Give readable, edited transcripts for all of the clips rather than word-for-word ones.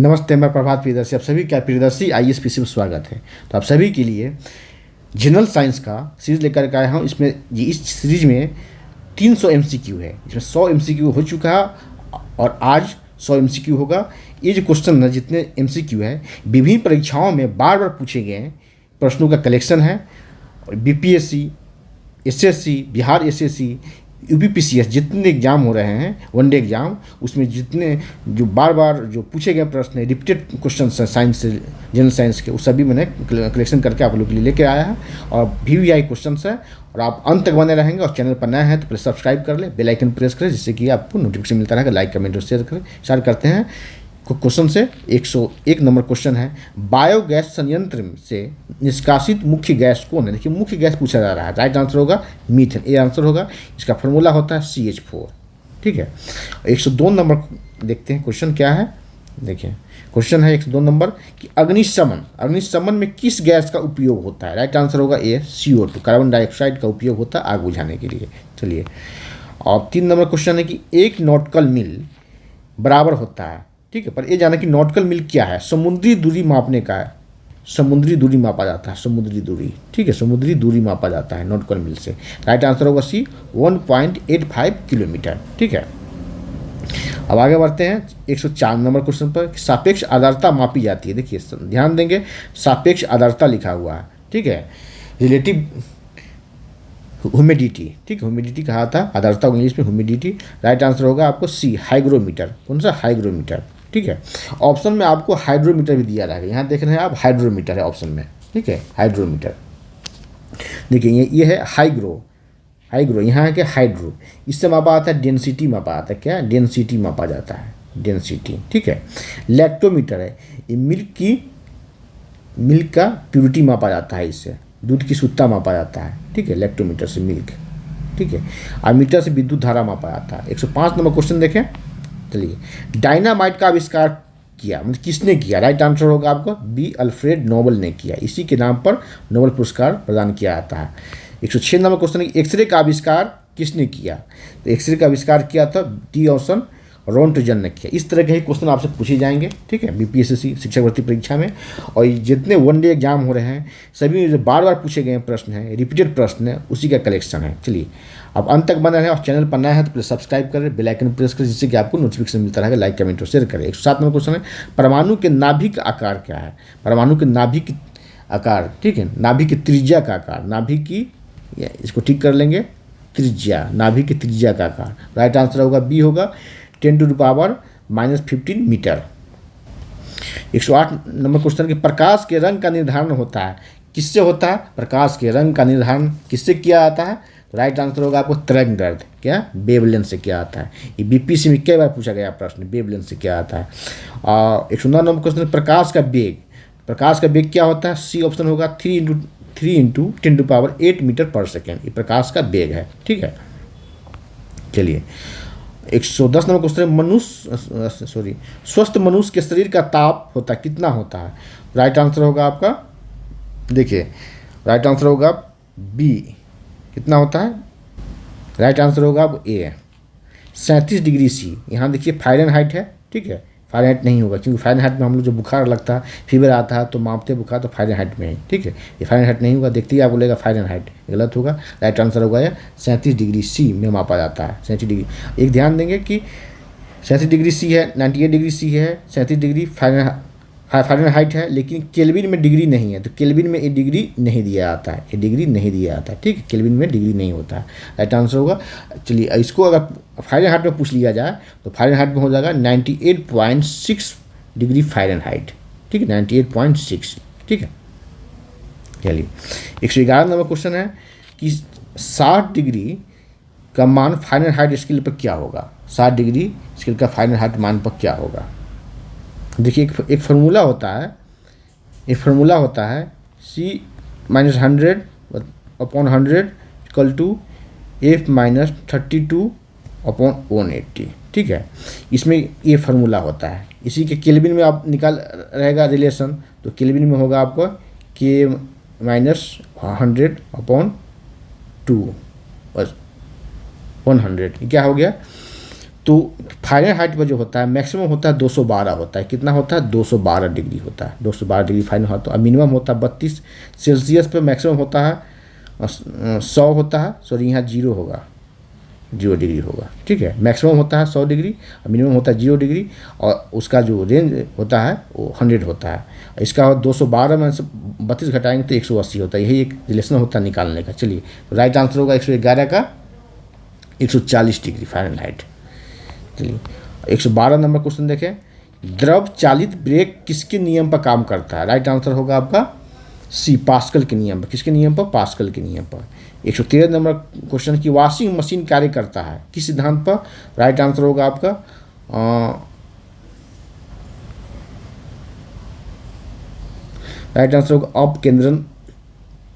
नमस्ते, मैं प्रभात प्रियदर्शी। आप सभी का प्रियदर्शी आईएएस पीसी में स्वागत है। तो आप सभी के लिए जनरल साइंस का सीरीज लेकर के आया हूँ। इस सीरीज में 300 एमसीक्यू है। इसमें 100 एमसीक्यू हो चुका है और आज 100 एमसीक्यू होगा। ये जो क्वेश्चन है, जितने एमसीक्यू है, विभिन्न परीक्षाओं में बार बार पूछे गए प्रश्नों का कलेक्शन है। और BPSC, SSC, Bihar SSC, UPPCS जितने एग्ज़ाम हो रहे हैं, वनडे एग्ज़ाम, उसमें जितने जो बार बार जो पूछे गए प्रश्न है, रिपीटेड क्वेश्चन हैं साइंस से, जनरल साइंस के, वो सभी मैंने कलेक्शन करके आप लोग के लिए लेके आया है। और वीवीआई क्वेश्चन है। और आप अंत तक बने रहेंगे। और चैनल पर नया है तो पहले सब्सक्राइब कर ले, बेल आइकन प्रेस करें, जिससे कि आपको नोटिफिकेशन मिलता रहेगा। लाइक, कमेंट और शेयर करें। स्टार्ट करते हैं क्वेश्चन से। 101 नंबर क्वेश्चन है, बायोगैस संयंत्र से निष्कासित मुख्य गैस कौन है? देखिए, मुख्य गैस पूछा जा रहा है। राइट आंसर होगा मीथेन। ए आंसर होगा। इसका फॉर्मूला होता है CH4। ठीक है। 102 नंबर देखते हैं क्वेश्चन क्या है। देखिए, क्वेश्चन है 102 नंबर कि अग्निशमन में किस गैस का उपयोग होता है? राइट आंसर होगा ए, CO2, कार्बन डाइऑक्साइड का उपयोग होता है आग बुझाने के लिए। चलिए, और 3 नंबर क्वेश्चन है कि 1 नॉटिकल मील बराबर होता है। ठीक है, पर ये जाना कि नॉटिकल मील क्या है? समुद्री दूरी मापने का है। समुद्री दूरी मापा जाता है, समुद्री दूरी। ठीक है, समुद्री दूरी मापा जाता है नॉटिकल मील से। राइट आंसर होगा सी, 1.85 किलोमीटर। ठीक है, अब आगे बढ़ते हैं 104 नंबर क्वेश्चन पर। सापेक्ष आर्द्रता मापी जाती है। देखिए, ध्यान देंगे, सापेक्ष आर्द्रता लिखा हुआ है। ठीक है, रिलेटिव ह्यूमिडिटी। ठीक है, ह्यूमिडिटी कहा था, आर्द्रता इंग्लिश में ह्यूमिडिटी। राइट आंसर होगा आपको सी, हाइग्रोमीटर। कौन सा? हाइग्रोमीटर। ठीक है, ऑप्शन में आपको हाइड्रोमीटर भी दिया रहेगा। यहाँ देख रहे हैं आप, हाइड्रोमीटर है ऑप्शन में। ठीक है, हाइड्रोमीटर। देखिए, ये है हाइग्रो। यहाँ है कि हाइड्रो, इससे मापा आता है डेंसिटी, मापा आता है। क्या? डेंसिटी मापा जाता है, डेंसिटी। ठीक है, लैक्टोमीटर है, ये मिल्क का प्यूरिटी मापा जाता है। इससे दूध की शुद्धता मापा जाता है। ठीक है, लैक्टोमीटर से मिल्क। ठीक है, और मीटर से विद्युत धारा मापा जाता है। 105 नंबर क्वेश्चन देखें। चलिए, डायनामाइट का आविष्कार किया, मतलब किसने किया? राइट आंसर होगा आपको बी, अल्फ्रेड नोबल ने किया। इसी के नाम पर नोबल पुरस्कार प्रदान किया जाता है। 106 नंबर क्वेश्चन है, एक्सरे का आविष्कार किसने किया? तो एक्सरे का आविष्कार किया था टी ऑप्शन रोन्टजन ने किया। इस तरह के ही क्वेश्चन आपसे पूछे जाएंगे। ठीक है, बीपीएससी शिक्षक भर्ती परीक्षा में। और जितने वनडे एग्जाम हो रहे हैं, सभी में जो बार बार पूछे गए प्रश्न हैं, रिपीटेड प्रश्न है, उसी का कलेक्शन है। चलिए, अब अंत तक बना रहे। और चैनल पर नया है तो प्लीज सब्सक्राइब करें, बेल आइकन प्रेस करें, जिससे कि आपको नोटिफिकेशन मिलता रहेगा। लाइक, कमेंट और शेयर करें। 107 नंबर क्वेश्चन है, परमाणु के नाभिक का आकार क्या है? परमाणु के नाभिक आकार। ठीक है, नाभिक की त्रिज्या का आकार, नाभिक की, इसको ठीक कर लेंगे, त्रिज्या, नाभिक की त्रिज्या का आकार। राइट आंसर होगा बी, होगा 10⁻⁻15 मीटर। 108 नंबर क्वेश्चन के, प्रकाश के रंग का निर्धारण होता है किससे होता है? प्रकाश के रंग का निर्धारण किससे किया जाता है? तो राइट आंसर होगा आपको तरंगदैर्घ्य। क्या? वेवलेंथ से किया जाता है। ये बीपीएससी में कई बार पूछा गया प्रश्न, वेवलेंथ से किया जाता है। और 109 नंबर क्वेश्चन, प्रकाश का वेग। प्रकाश का वेग क्या होता है? सी ऑप्शन होगा 3 इंटू 10⁸ मीटर पर सेकेंड। ये प्रकाश का वेग है। ठीक है, चलिए, 110 नंबर क्वेश्चन, स्वस्थ मनुष्य के शरीर का ताप होता है कितना होता है? राइट आंसर होगा आपका, देखिए, राइट आंसर होगा बी, कितना होता है? राइट आंसर होगा अब ए, 37 डिग्री सी। यहाँ देखिए फ़ारेनहाइट है। ठीक है, फ़ारेनहाइट नहीं होगा, क्योंकि फ़ारेनहाइट में हम लोग जो बुखार लगता है, फीवर आता है, तो मापते बुखार तो फ़ारेनहाइट में है। ठीक है, ये फ़ारेनहाइट नहीं होगा, देखते ही आप बोलेगा फ़ारेनहाइट, गलत होगा। राइट आंसर होगा ये 37 डिग्री सी में मापा जाता है। 37 डिग्री, एक ध्यान देंगे कि 37 डिग्री सी है, 98 डिग्री सी है, 37 डिग्री फ़ारेनहाइट है, लेकिन केल्विन में डिग्री नहीं है। तो केल्विन में ये डिग्री नहीं दिया जाता है, ये डिग्री नहीं दिया जाता है। ठीक है, केल्विन में डिग्री नहीं होता है। राइट आंसर होगा, चलिए, इसको अगर फ़ारेनहाइट में पूछ लिया जाए तो फ़ारेनहाइट में हो जाएगा 98.6 डिग्री फ़ारेनहाइट। ठीक है, 98.6। ठीक है, चलिए, 111 नंबर क्वेश्चन है कि 60 डिग्री का मान फ़ारेनहाइट स्केल पर क्या होगा? 60 डिग्री स्केल का फ़ारेनहाइट मान पर क्या होगा? देखिए, एक फार्मूला होता है, C-100/100 = F-32/180। ठीक है, इसमें ये फार्मूला होता है। इसी के केल्विन में आप निकाल रहेगा रिलेशन, तो केल्विन में होगा आपको K-100/2 100। क्या हो गया? तो फ़ारेनहाइट पर जो होता है मैक्सिमम होता है 212 होता है। कितना होता है? 212 डिग्री होता है। 212 डिग्री फ़ारेनहाइट। और मिनिमम होता है 32 सेल्सियस पर। मैक्सिमम होता है 100 होता है। सॉरी, यहाँ 0 होगा, 0 डिग्री होगा। ठीक है, मैक्सिमम होता है 100 डिग्री और मिनिमम होता है 0 डिग्री। और उसका जो रेंज होता है वो 100 होता है। इसका 212 में से 32 घटाएंगे तो 180 होता है। यही एक रिलेशन होता है निकालने का। चलिए, तो राइट आंसर होगा 111 का 140 डिग्री फ़ारेनहाइट। चलिए, 112 नंबर क्वेश्चन देखें। द्रव चालित ब्रेक किसके नियम पर काम करता है? राइट आंसर होगा आपका सी, पास्कल के नियम पर। किसके नियम पर? पास्कल के नियम पर। 113 नंबर क्वेश्चन की वॉशिंग मशीन कार्य करता है किस सिद्धांत पर? राइट आंसर होगा आपका राइट आंसर होगा अपकेंद्रण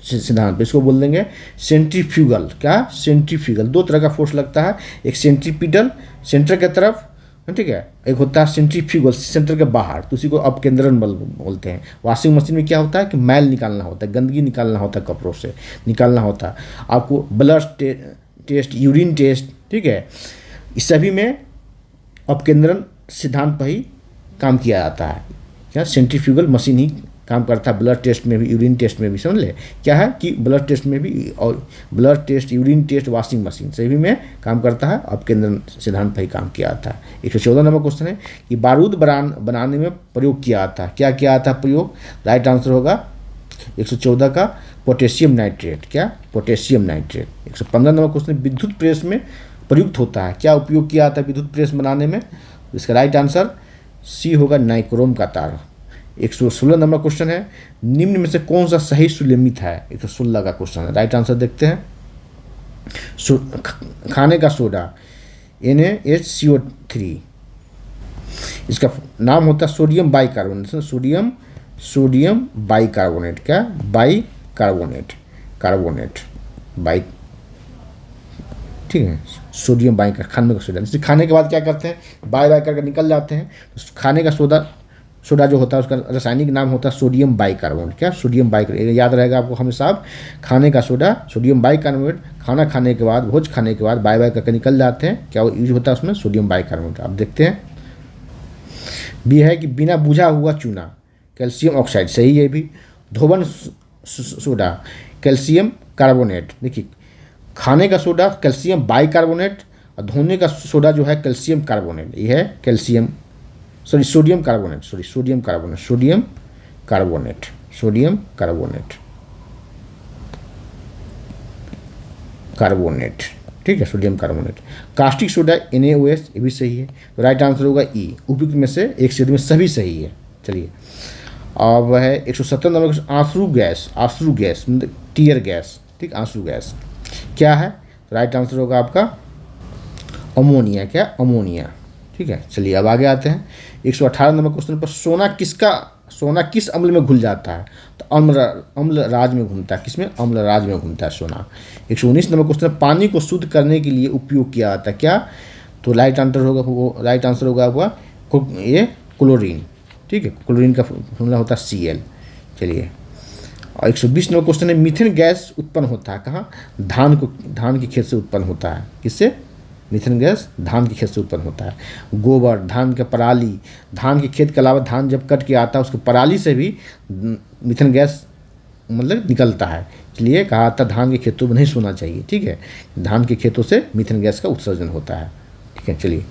सिद्धांत पे। इसको बोल देंगे सेंट्रीफ्यूगल। क्या? सेंट्रीफ्यूगल। दो तरह का फोर्स लगता है, एक सेंट्रीपिटल सेंटर के तरफ, ठीक है, एक होता है सेंट्रीफ्यूगल सेंटर के बाहर, तो उसी को अपकेंद्रण बल बोलते हैं। वॉशिंग मशीन में क्या होता है कि मैल निकालना होता है, गंदगी निकालना होता है, कपड़ों से निकालना होता है। आपको ब्लड टेस्ट, यूरिन टेस्ट, ठीक है, इस सभी में अपकेंद्रण सिद्धांत पर ही काम किया जाता है। क्या? सेंट्रीफ्यूगल मशीन ही काम करता है ब्लड टेस्ट में भी, यूरिन टेस्ट में भी। समझ ले क्या है कि ब्लड टेस्ट में भी, और blood test, urine test, washing machine सभी में काम करता है। अपकेंद्रण सिद्धांत पर ही काम किया जाता है। 114 नंबर क्वेश्चन है कि बारूद बनाने में प्रयोग किया जाता है। क्या किया जाता है प्रयोग? राइट आंसर होगा 114 का पोटेशियम नाइट्रेट। क्या? Potassium nitrate. 115 नंबर क्वेश्चन, विद्युत प्रेस में प्रयुक्त होता है। क्या उपयोग किया जाता है विद्युत प्रेस बनाने में? इसका राइट आंसर सी होगा, नाइक्रोम का तार। 116 नंबर क्वेश्चन है, निम्न में से कौन सा सही सुलेमित है? 116 का क्वेश्चन है। राइट आंसर देखते हैं। खाने का सोडा NaHCO3, इसका नाम होता है सोडियम बाइकार्बोनेट। Sodium bicarbonate. क्या? बाइकार्बोनेट, कार्बोनेट बाई, ठीक है, सोडियम बाइकार, खाने का सोडा। जैसे खाने के बाद क्या करते हैं, बाय करके निकल जाते हैं, तो खाने का सोडा जो होता है उसका रासायनिक नाम होता है सोडियम बाइकार्बोनेट। क्या? Sodium bicarbonate. याद रहेगा आपको हमेशा। आप खाने का सोडा सोडियम बाइकार्बोनेट, खाना खाने के बाद, भोज खाने के बाद बाय करके निकल जाते हैं। क्या यूज होता है उसमें? Sodium bicarbonate. आप देखते हैं। बी है कि बिना बुझा हुआ चूना, कैल्शियम ऑक्साइड। सही है भी। धोवन सोडा, कैल्शियम कार्बोनेट। देखिए, खाने का सोडा कैल्शियम बाइकार्बोनेट और धोने का सोडा जो है कैल्शियम कार्बोनेट। ये है सोडियम कार्बोनेट। ठीक है, sodium carbonate. Caustic soda NaOH, ये भी सही है। तो राइट आंसर होगा ई। उपयुक्त में से एक से में सभी सही है। चलिए, अब है 170 नंबर, आंसू गैस मतलब टीयर गैस। ठीक, आंसू गैस क्या है? राइट आंसर होगा आपका अमोनिया। क्या? अमोनिया। ठीक है, चलिए अब आगे आते हैं। 118 नंबर क्वेश्चन पर, सोना किस अम्ल में घुल जाता है? तो अम्ल राज में घूमता है। किसमें? अम्ल राज में घूमता है सोना। 119 नंबर क्वेश्चन, पानी को शुद्ध करने के लिए उपयोग किया जाता है। क्या? तो राइट आंसर होगा आपका ये क्लोरीन। ठीक है, क्लोरीन का फॉर्मूला होता है Cl। चलिए, और 120 नंबर क्वेश्चन है, मीथेन गैस उत्पन्न होता है कहाँ? धान के खेत से उत्पन्न होता है। किससे? मीथेन गैस धान के खेत से उत्पन्न होता है। गोबर, धान के पराली, धान के खेत के अलावा धान जब कट के आता है उसके पराली से भी मीथेन गैस मतलब निकलता है। इसलिए कहा था धान के खेतों में नहीं सोना चाहिए। ठीक है, धान के खेतों से मीथेन गैस का उत्सर्जन होता है। ठीक है, चलिए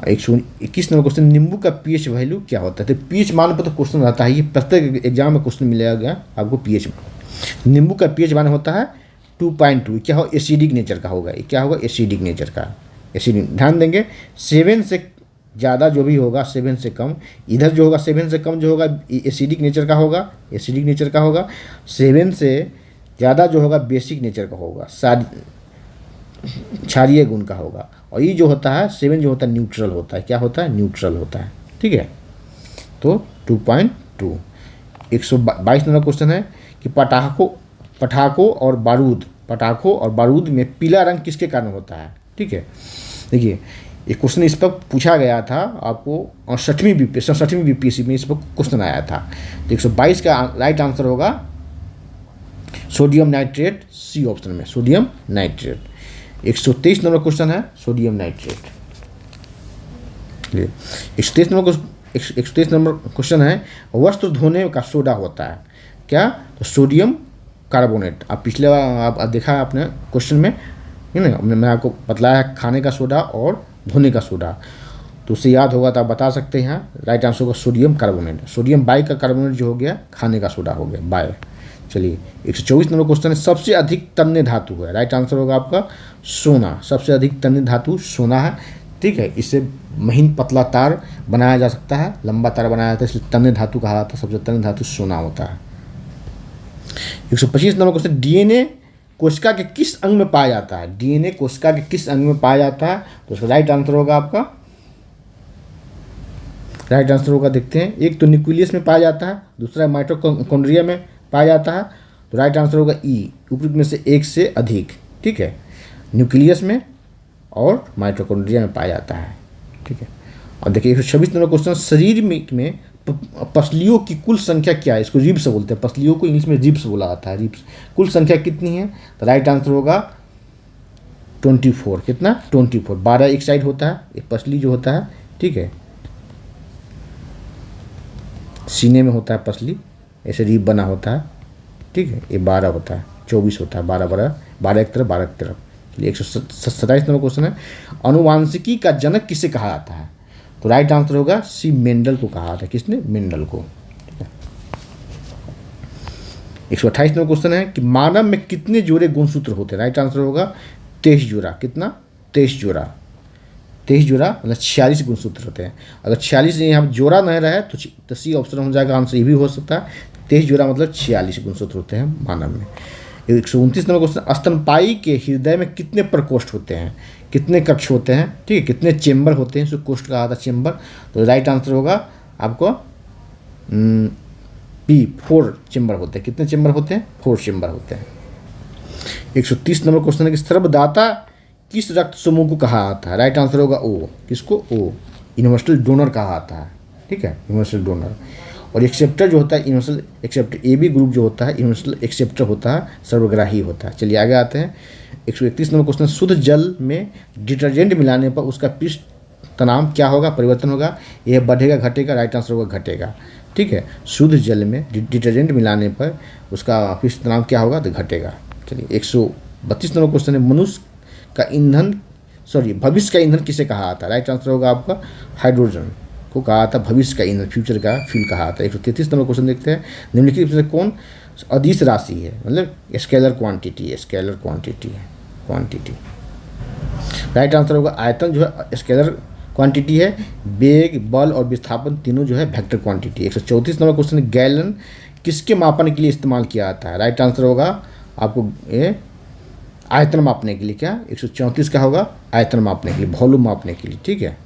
121 नंबर क्वेश्चन, नींबू का pH वैल्यू क्या होता है? तो pH मान पर तो क्वेश्चन रहता है, ये प्रत्येक एग्जाम में क्वेश्चन मिलेगा आपको pH। नींबू का pH मान होता है 2.2। क्या हो? एसिडिक नेचर का होगा। क्या होगा? एसिडिक नेचर का। एसिडिक, ध्यान देंगे 7 से ज़्यादा जो भी होगा, 7 से कम, इधर जो होगा 7 से कम जो होगा एसिडिक नेचर का होगा। 7 से ज़्यादा जो होगा बेसिक नेचर का होगा, क्षारीय गुण का होगा। और ये जो होता है 7 जो होता है न्यूट्रल होता है। क्या होता है? न्यूट्रल होता है। ठीक है, तो 2.2। 122 नंबर क्वेश्चन है कि पटाखों और बारूद में पीला रंग किसके कारण होता है? ठीक है, देखिए एक क्वेश्चन इस पर पूछा गया था आपको 67वीं बीपीएससी में, इस पर क्वेश्चन आया था। तो 122 का राइट आंसर होगा सोडियम नाइट्रेट, सी ऑप्शन में सोडियम नाइट्रेट। 123 नंबर क्वेश्चन है सोडियम नाइट्रेट। चलिए 123 नंबर क्वेश्चन है, वस्त्र धोने का सोडा होता है क्या? तो सोडियम कार्बोनेट। आप पिछले बार आप देखा है आपने क्वेश्चन में, है ना, मैं आपको बतलाया है खाने का सोडा और धोने का सोडा, तो उससे याद होगा तो आप बता सकते हैं। राइट आंसर होगा सोडियम कार्बोनेट। सोडियम बाई का कार्बोनेट जो हो गया खाने का सोडा हो गया, बाय। चलिए 124 नंबर क्वेश्चन है, सबसे अधिक तन्य धातु है। राइट आंसर होगा आपका सोना। सबसे अधिक तन्य धातु सोना है, ठीक है। इससे महीन पतला तार बनाया जा सकता है, लंबा तार बनाया जाता है, इसलिए तन्य धातु कहा जाता है। सबसे तन्य धातु सोना होता है। 125 नंबर क्वेश्चन, डीएनए कोशिका के किस अंग में पाया जाता है? डीएनए कोशिका के किस अंग में पाया जाता है? तो उसका राइट आंसर होगा आपका, राइट आंसर होगा देखते हैं, एक तो न्यूक्लियस में पाया जाता है, दूसरा माइटोकॉन्ड्रिया में पाया जाता है। तो राइट आंसर होगा ई, उपयुक्त में से एक से अधिक, ठीक है। न्यूक्लियस में और माइटोकॉन्ड्रिया में पाया जाता है, ठीक है। और देखिए 126 नंबर क्वेश्चन, शरीर में पसलियों की कुल संख्या क्या है? इसको रिब्स बोलते हैं, पसलियों को इंग्लिश में रिब्स बोला जाता है, रिब्स। कुल संख्या कितनी है? तो राइट आंसर होगा 24। कितना? 24। 12 एक साइड होता है, एक पसली जो होता है, ठीक है, सीने में होता है पसली, ऐसे रिब बना होता है, ठीक है। ये 12 होता है, 24 होता है, 12 एक तरफ, 12 एक तरफ। चलिए 127 नंबर क्वेश्चन है, अनुवांशिकी का जनक किसे कहा जाता है? तो राइट आंसर होगा सी, मेंडल को कहा था। किसने? मेंडल को, ठीक है। 128 नंबर क्वेश्चन है कि मानव में कितने जोड़े गुणसूत्र होते हैं? राइट आंसर होगा 23 जोड़ा। कितना? 23 जोड़ा। 23 जोड़ा मतलब 46 गुणसूत्र होते हैं। अगर 46 यहाँ जोड़ा नहीं रहे तो सी ऑप्शन हो जाएगा, आंसर ये भी हो सकता है। 23 जोड़ा मतलब 46 गुणसूत्र होते हैं मानव में। 129 नंबर क्वेश्चन, स्तनपायी के हृदय में कितने प्रकोष्ठ होते हैं? कितने कक्ष होते हैं, ठीक है, कितने चेंबर होते हैं? इसको कोष्ठ कहा था, चेंबर। तो राइट आंसर होगा आपको पी, 4 चेंबर होते हैं। कितने चेंबर होते हैं? 4 चेंबर होते हैं। 130 नंबर क्वेश्चन है कि सर्वदाता किस रक्त समूह को कहा जाता है? राइट आंसर होगा ओ। किसको? ओ, यूनिवर्सल डोनर कहा जाता है, ठीक है, यूनिवर्सल डोनर। और एक्सेप्टर जो होता है, universal acceptor, A B group जो होता है यूनिवर्सल एक्सेप्टर होता है, सर्वग्राही होता है। चलिए आगे आते हैं। 131 नंबर क्वेश्चन, शुद्ध जल में डिटर्जेंट मिलाने पर उसका पृष्ठ तनाव क्या होगा? परिवर्तन होगा। यह बढ़ेगा, घटेगा? राइट आंसर होगा घटेगा, ठीक है। शुद्ध जल में डिटर्जेंट मिलाने पर उसका पृष्ठ तनाव क्या होगा? तो घटेगा। चलिए 132 नंबर क्वेश्चन है, मनुष्य का ईंधन, भविष्य का ईंधन किसे कहा जाता है? राइट आंसर होगा आपका हाइड्रोजन को कहा था भविष्य का ईंधन, फ्यूचर का फ्यूल कहा था। 133 नंबर क्वेश्चन देखते हैं, निम्नलिखित में से कौन अदिश राशि है? मतलब स्केलर क्वांटिटी है, स्केलर क्वांटिटी है, क्वांटिटी। राइट आंसर होगा आयतन जो है स्केलर क्वांटिटी है, वेग, बल और विस्थापन तीनों जो है vector quantity. 134 number question, gallon किसके मापन के लिए इस्तेमाल किया जाता है? राइट आंसर होगा आपको ये आयतन मापने के लिए। क्या? 134 का होगा आयतन मापने के लिए, वॉल्यूम मापने के लिए, ठीक है।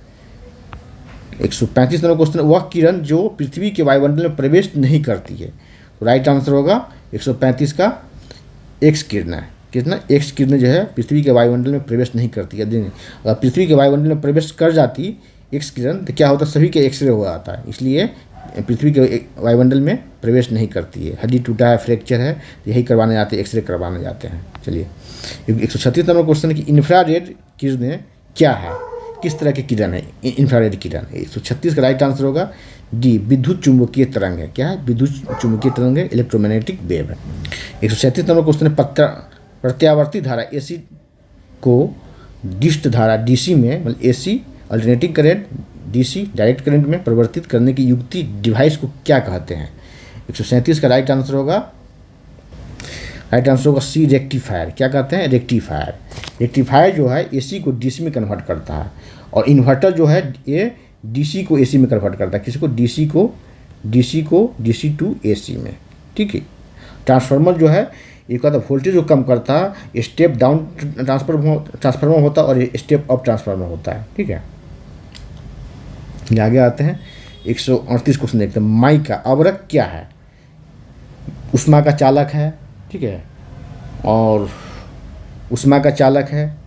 135 नंबर क्वेश्चन, वह किरण जो पृथ्वी के वायुमंडल में प्रवेश नहीं करती है। तो राइट आंसर होगा 135 का एक्स किरण है। कितना? एक्स किरण जो है पृथ्वी के वायुमंडल में प्रवेश नहीं करती है। अगर पृथ्वी के वायुमंडल में प्रवेश कर जाती एक्स किरण तो क्या होता? सभी के एक्सरे हो जाता है, इसलिए पृथ्वी के वायुमंडल में प्रवेश नहीं करती है। हड्डी टूटा है, फ्रैक्चर है, यही करवाने जाते हैं, एक्सरे करवाने जाते हैं। चलिए 136 नंबर क्वेश्चन है कि इंफ्रारेड किरणें क्या है? किस तरह की किरण है इंफ्रारेड किरण? 136 का राइट आंसर होगा डी, विद्युत चुंबकीय तरंग है। क्या है? विद्युत चुंबकीय तरंग है, इलेक्ट्रोमैग्नेटिक वेव है। 137 नंबर क्वेश्चन है, प्रत्यावर्ती धारा एसी को डिस्ट धारा डीसी में, मतलब AC alternating current DC direct current में परिवर्तित करने की युक्ति डिवाइस को क्या कहते हैं? 137 का राइट आंसर होगा सी, रेक्टिफायर। क्या कहते हैं? रेक्टिफायर। रेक्टिफायर जो है एसी को डीसी में कन्वर्ट करता है, और इन्वर्टर जो है ये डीसी को एसी में कन्वर्ट करता है। किसी को? डीसी को डीसी टू एसी में, ठीक है। ट्रांसफार्मर जो है ये कहता है वोल्टेज को कम करता है, स्टेप डाउन ट्रांसफार्मर होता है और स्टेप अप ट्रांसफार्मर होता है, ठीक है। आगे आते हैं 138 क्वेश्चन देखते हैं, माइका अवरक क्या है? उष्मा का चालक है, ठीक है, और उष्मा का चालक है,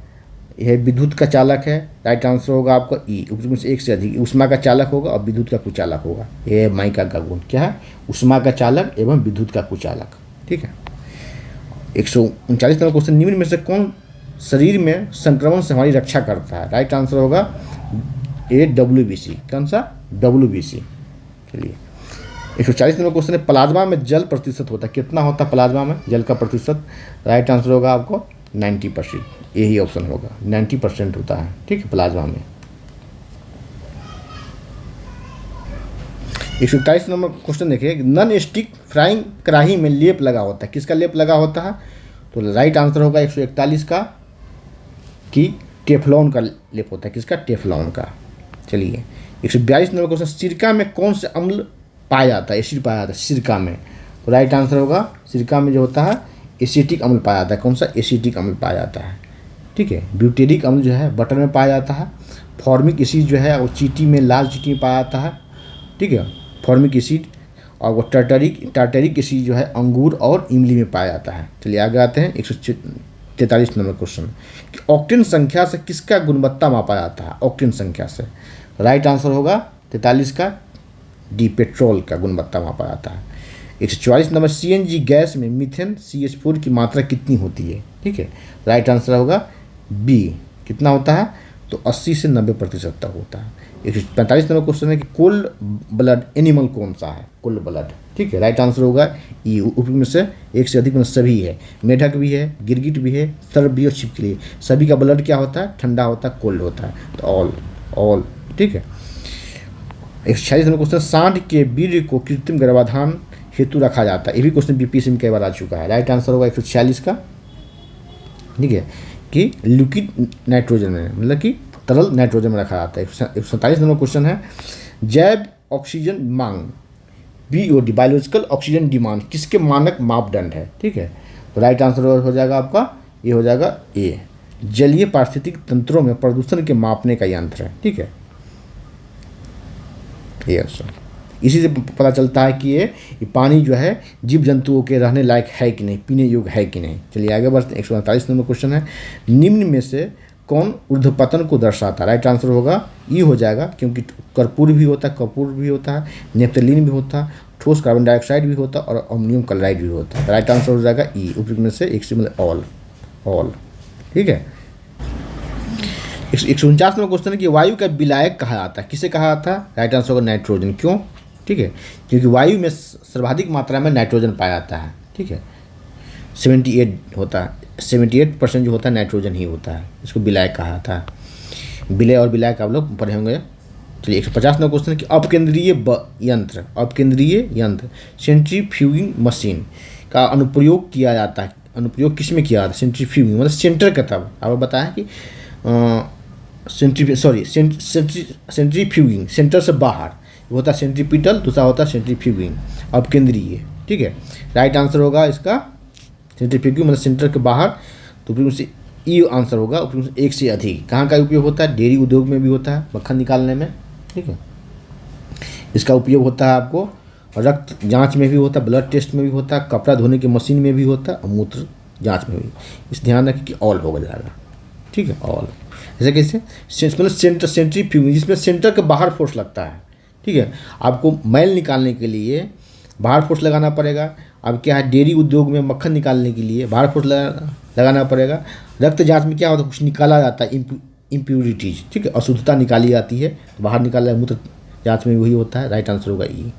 यह विद्युत का चालक है। राइट आंसर होगा आपका ई, उसमें से एक से अधिक उष्मा का चालक होगा और विद्युत का कुचालक होगा। यह माइका का गुण क्या है? उष्मा का चालक एवं विद्युत का कुचालक, ठीक है। 139 नंबर क्वेश्चन, निम्न में से कौन शरीर में संक्रमण से हमारी रक्षा करता है? राइट आंसर होगा WBC, कौन सा WBC। चलिए 140 नंबर क्वेश्चन है, प्लाज्मा में जल प्रतिशत होता है, कितना होता है प्लाज्मा में जल का प्रतिशत? राइट आंसर होगा आपको 90%, यही ऑप्शन होगा, 90% होता है, ठीक है, प्लाज्मा में। 141 नंबर क्वेश्चन देखिए, नॉन स्टिक फ्राइंग कढ़ाई में लेप लगा होता है, किसका लेप लगा होता है? तो राइट आंसर होगा 141 का कि टेफ्लॉन का लेप होता है, किसका? टेफ्लॉन का। चलिए 142 नंबर क्वेश्चन, सिरका में कौन से अम्ल पाया जाता है? एसिड पाया जाता है सिरका में, तो राइट आंसर होगा सिरका में जो होता है एसिटिक अम्ल पाया जाता है, कौन सा? एसिटिक अम्ल पाया जाता है, ठीक है। ब्यूटेरिक अम्ल जो है बटर में पाया जाता है, फॉर्मिक एसिड जो है वो चींटी में, लाल चींटी में पाया जाता है, ठीक है, फॉर्मिक एसिड। और वो टार्टरिक एसिड जो है अंगूर और इमली में पाया जाता है। चलिए आगे आते हैं 143 नंबर क्वेश्चन, कि ऑक्टेन संख्या से किसका गुणवत्ता मापा जाता है? ऑक्टेन संख्या से, राइट आंसर होगा 43 का डी, पेट्रोल का गुणवत्ता मापा जाता है। 144 नंबर, CNG गैस में मीथेन CH4 की मात्रा कितनी होती है? ठीक है, राइट आंसर होगा बी, कितना होता है? तो 80 से 90% तक होता है। 145 नंबर क्वेश्चन है कि कोल्ड ब्लड एनिमल कौन सा है? कोल्ड ब्लड, ठीक है, राइट आंसर होगा ई, ऊपर में से एक से अधिक में सभी है, मेढक भी है, गिरगिट भी है, सर्प भी और छिपकली, सभी का ब्लड क्या होता है? ठंडा होता है, कोल्ड होता है, तो ऑल, ठीक है। 146 नंबर क्वेश्चन, सांड के वीर्य को कृत्रिम गर्भाधान हेतु रखा जाता है, ये भी क्वेश्चन BPSC में कई बार आ चुका है, राइट आंसर होगा 146 का, ठीक है, कि लिक्विड नाइट्रोजन में, मतलब कि तरल नाइट्रोजन में रखा जाता है। 147 नंबर क्वेश्चन है, जैव ऑक्सीजन मांग BOD, बायोलॉजिकल ऑक्सीजन डिमांड, किसके मानक मापदंड है? ठीक है, तो राइट आंसर हो जाएगा आपका, ये हो जाएगा ए, जलीय पारिस्थितिक तंत्रों में प्रदूषण के मापने का यंत्र है, ठीक है, ये ऑप्शन। इसी से पता चलता है कि ये पानी जो है जीव जंतुओं के रहने लायक है कि नहीं, पीने योग्य है कि नहीं। चलिए आगे बढ़ते हैं। 148 नंबर क्वेश्चन है, निम्न में से कौन ऊर्ध्वपतन को दर्शाता है? राइट आंसर होगा ई हो जाएगा, क्योंकि कर्पूर भी होता है, कपूर भी होता है, नेफ्थलीन भी होता है, ठोस कार्बन डाइऑक्साइड भी होता है और अमोनियम क्लोराइड भी होता है। राइट आंसर हो जाएगा ई, ऊपर में से एक से मतलब ऑल, ठीक है। 149 नंबर क्वेश्चन है कि वायु का विलायक कहा जाता है, किसे कहा जाता है? राइट आंसर होगा नाइट्रोजन, क्यों? ठीक है, क्योंकि वायु में सर्वाधिक मात्रा में नाइट्रोजन पाया जाता है, ठीक है, 78 होता है, 78% जो होता है नाइट्रोजन ही होता है, इसको विलायक कहा जाता है। विलय और विलायक आप लोग पढ़े होंगे। चलिए 150 नंबर क्वेश्चन है कि अपकेंद्रीय यंत्र सेंट्रीफ्यूगिंग मशीन का अनुप्रयोग किया जाता है, अनुप्रयोग किस में किया जाता है? सेंट्रीफ्यूगिंग मतलब सेंटर का, तब आपको बताया कि सेंट्रीफ्यूगिंग सेंटर से बाहर होता है सेंट्रीपिटल, दूसरा होता है सेंट्रीफ्यूगिंग अपकेंद्रीय, ठीक है, राइट आंसर होगा इसका सेंट्रीफ्यूगिंग मतलब सेंटर के बाहर, तो फिर उससे ई आंसर होगा। फिर एक से अधिक कहाँ का उपयोग होता है? डेयरी उद्योग में भी होता है, मक्खन निकालने में, ठीक है, इसका उपयोग होता है आपको रक्त जांच में भी होता है, ब्लड टेस्ट में भी होता है, कपड़ा धोने की मशीन में भी होता है और मूत्र जांच में भी। इस ध्यान रखें कि ऑल हो जाएगा, ठीक है, ऑल। जैसे कैसे मतलब सेंट्रीफ्यूगिंग जिसमें सेंटर के बाहर फोर्स लगता है, ठीक है, आपको मैल निकालने के लिए बाहर फोर्स लगाना पड़ेगा। अब क्या है, डेयरी उद्योग में मक्खन निकालने के लिए बाहर फोर्स लगाना पड़ेगा। रक्त जांच में क्या होता है, कुछ निकाला जाता है, इम्प्यूरिटीज, ठीक है, अशुद्धता निकाली जाती है, तो बाहर निकाला है, मूत्र जांच में वही होता है, राइट आंसर होगा ई,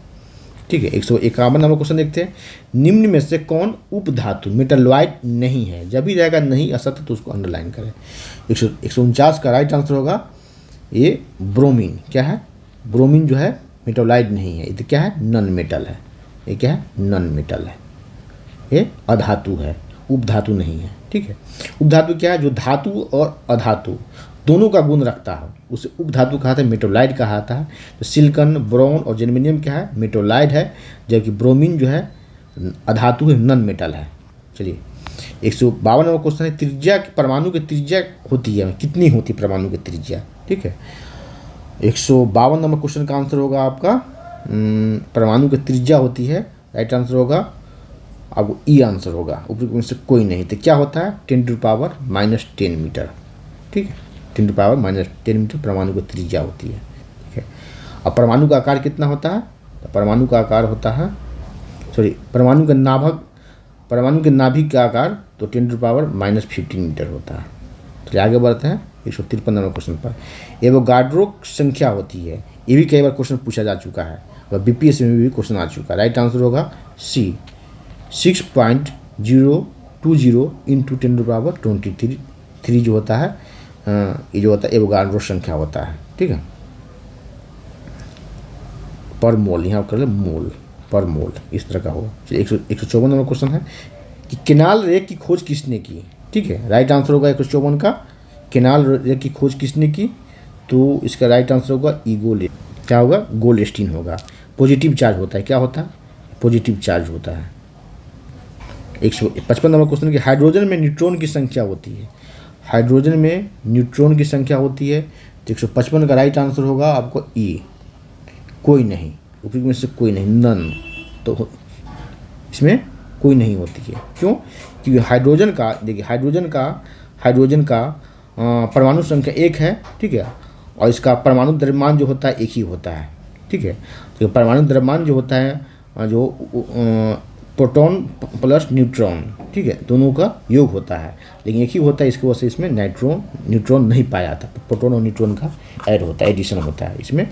ठीक है। 151 नंबर क्वेश्चन देखते हैं, निम्न में से कौन उपधातु मेटलॉइड नहीं है? जब भी रहेगा नहीं असत्य तो उसको अंडरलाइन करें। 149 का राइट आंसर होगा ये ब्रोमीन। क्या है? ब्रोमीन जो है मेटलॉइड नहीं है, ये क्या है? नॉन मेटल है। ये क्या है? नॉन मेटल है, ये अधातु है, उपधातु नहीं है, ठीक है। उपधातु क्या है? जो धातु और अधातु दोनों का गुण रखता है उसे उपधातु कहा था, मेटोलाइड कहा था। तो सिलिकॉन, ब्रोन और जर्मेनियम क्या है? मेटोलाइड है, जबकि ब्रोमीन जो है अधातु है, नॉन मेटल है। चलिए 152 नंबर क्वेश्चन है, त्रिज्या परमाणु की त्रिज्या होती है कितनी होती है परमाणु की त्रिज्या? ठीक है, 152 नंबर क्वेश्चन का आंसर होगा आपका परमाणु की त्रिज्या होती है, राइट आंसर होगा आपको ई आंसर होगा, ऊपर में से कोई नहीं। तो क्या होता है? 10⁻⁻10 मीटर, ठीक है, 10⁻⁻10 मीटर परमाणु की त्रिज्या होती है, ठीक है। अब परमाणु का आकार कितना होता है? तो परमाणु का आकार होता है, परमाणु के नाभिक का आकार तो 10⁻⁻15 मीटर होता है। चलिए आगे बढ़ते हैं 153 नंबर क्वेश्चन पर एवोगाड्रो संख्या होती है, ये भी कई बार क्वेश्चन पूछा जा चुका है और बीपीएससी में भी क्वेश्चन आ चुका है। राइट आंसर होगा सी 6.020 इंटू 10⁻23 जो होता है ये जो होता है एवोगाड्रो संख्या होता है। ठीक है, पर मोल, यहाँ कर ले मोल पर मोल, इस तरह का होगा। चलिए 154 नंबर क्वेश्चन है कि केनाल रेक की खोज किसने की। ठीक है, राइट आंसर होगा 154 का केनाल रेक की खोज किसने की, तो इसका राइट आंसर होगा ईगो, क्या होगा गोल्डस्टीन होगा। पॉजिटिव चार्ज होता है, क्या होता है पॉजिटिव चार्ज होता है। 155 नंबर क्वेश्चन कि हाइड्रोजन में न्यूट्रॉन की संख्या होती है, हाइड्रोजन में न्यूट्रॉन की संख्या होती है, तो 155 का राइट आंसर होगा आपको ई, कोई नहीं, उपयुक्त में से कोई नहीं, नन, तो इसमें कोई नहीं होती है। क्यों, क्योंकि हाइड्रोजन का देखिए हाइड्रोजन का परमाणु संख्या 1 है। ठीक है, और इसका परमाणु द्रव्यमान जो होता है एक ही होता है। ठीक है, तो परमाणु द्रव्यमान जो होता है जो प्रोटॉन प्लस न्यूट्रॉन, ठीक है, दोनों का योग होता है, लेकिन एक ही होता है, इसकी वजह से इसमें न्यूट्रॉन नहीं पाया जाता, प्रोटॉन और न्यूट्रॉन का ऐड होता है, एडिशन होता है इसमें।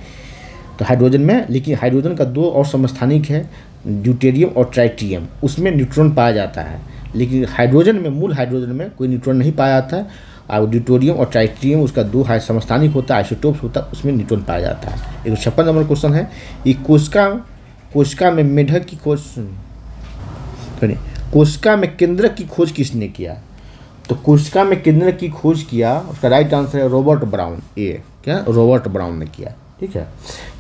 तो हाइड्रोजन में, लेकिन हाइड्रोजन का 2 और समस्थानिक है, ड्यूटेरियम और ट्राइटियम, उसमें न्यूट्रॉन पाया जाता है, लेकिन हाइड्रोजन में, मूल हाइड्रोजन में कोई न्यूट्रॉन नहीं पाया जाता है। और ड्यूटेरियम और ट्राइटियम उसका 2 समस्थानिक होता है, आइसोटोप्स होता है, उसमें न्यूट्रॉन पाया जाता है। 156 नंबर क्वेश्चन है कि कोशिका में मेढक की खोज, कोशिका में केंद्रक की खोज किसने किया, तो कोशिका में केंद्रक की खोज किया, उसका राइट आंसर है रॉबर्ट ब्राउन, ए क्या रॉबर्ट ब्राउन ने किया। ठीक है,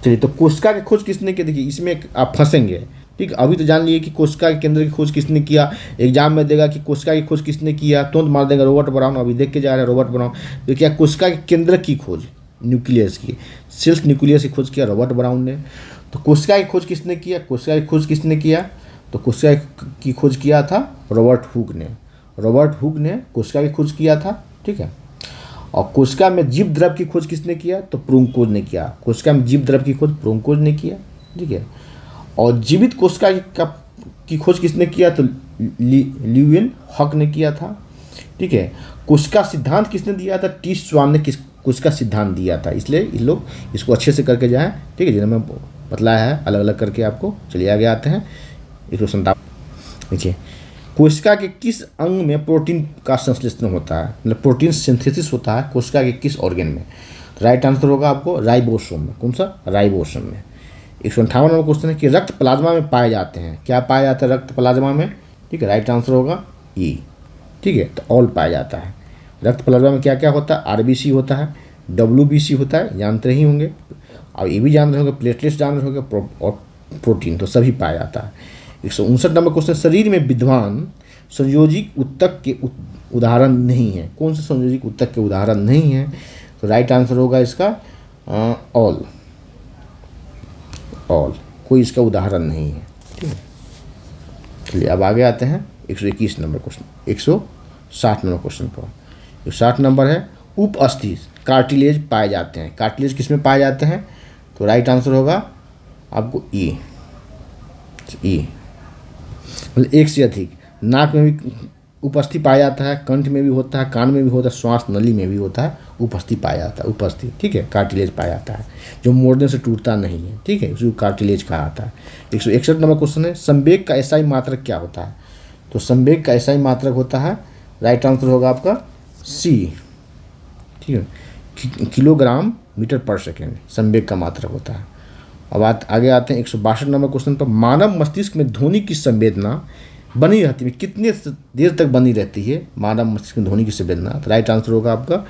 चलिए तो कोशिका की खोज किसने की, देखिए इसमें आप फंसेंगे। ठीक, अभी तो जान लिए कि कोशिका के केंद्र की खोज किसने किया, एग्जाम में देगा कि कोशिका की खोज किसने किया, तुरंत मार देगा रॉबर्ट ब्राउन, अभी देख के जा रहा है रॉबर्ट ब्राउन। तो क्या कोशिका के केंद्र की खोज, न्यूक्लियस की, सेल्स न्यूक्लियस की खोज किया रॉबर्ट ब्राउन ने। तो कोशिका की खोज किसने किया, कोशिका की खोज किसने किया, तो कोशिका की खोज किया था रॉबर्ट हुक ने, रॉबर्ट हुक ने कोशिका की खोज किया था। ठीक है, और कोशिका में जीव द्रव की खोज किसने किया, तो प्रोंकोज ने किया, कोशिका में जीव द्रव की खोज प्रोंकोज ने किया। ठीक है, और जीवित कोशिका की खोज किसने किया, तो ल्यूएन हॉक ने किया था। ठीक है, कोशिका सिद्धांत किसने दिया था, टी स्वान ने कोशिका सिद्धांत दिया था, इसलिए इन लोग इसको अच्छे से करके जाएं। ठीक है, जिन्हें मैं बतलाया है अलग अलग करके आपको। चलिए आगे आते हैं 157। देखिए कोशिका के किस अंग में प्रोटीन का संश्लेषण होता है, मतलब प्रोटीन सिंथेसिस होता है कोशिका के किस ऑर्गन में, तो राइट आंसर होगा आपको राइबोसोम में। कौन सा, राइबोसोम में। 158 नंबर क्वेश्चन है कि रक्त प्लाज्मा में पाए जाते हैं, क्या पाया जाता है रक्त प्लाज्मा में। ठीक है, राइट आंसर होगा ई। ठीक है, तो ऑल पाया जाता है। रक्त प्लाज्मा में क्या क्या होता है, आरबीसी होता है, डब्ल्यूबीसी होता है, जानते ही होंगे, और ये भी जान रहे होंगे, प्लेटलेट्स जान रहे होंगे, और प्रोटीन, तो सभी पाया जाता है। 159 नंबर क्वेश्चन, शरीर में विद्यमान संयोजिक ऊतक के उदाहरण नहीं है, कौन से संयोजिक ऊतक के उदाहरण नहीं है, तो राइट आंसर होगा इसका ऑल, कोई इसका उदाहरण नहीं है। ठीक है, चलिए अब आगे आते हैं 121 नंबर क्वेश्चन, 160 नंबर क्वेश्चन पर। 160 नंबर है उप अस्थि कार्टिलेज पाए जाते हैं, कार्टिलेज किसमें पाए जाते हैं, तो राइट आंसर होगा आपको ई, मतलब एक से अधिक। नाक में भी उपस्थि पाया जाता है, कंठ में भी होता है, कान में भी होता है, श्वास नली में भी होता है, उपस्थि पाया जाता है, उपस्थि। ठीक है, कार्टिलेज पाया जाता है जो मोड़ने से टूटता नहीं है। ठीक है, उसको कार्टिलेज कहा जाता है। 161 नंबर क्वेश्चन है संवेग का एसआई मात्रक क्या होता है, तो संवेग का एसआई मात्रक होता है, राइट आंसर होगा आपका सी। ठीक है, किलोग्राम मीटर पर सेकेंड संवेग का मात्रक होता है। अब आगे आते हैं 162 नंबर क्वेश्चन पर, मानव मस्तिष्क में ध्वनि की संवेदना बनी रहती है, कितने देर तक बनी रहती है मानव मस्तिष्क में ध्वनि की संवेदना, तो राइट आंसर होगा आपका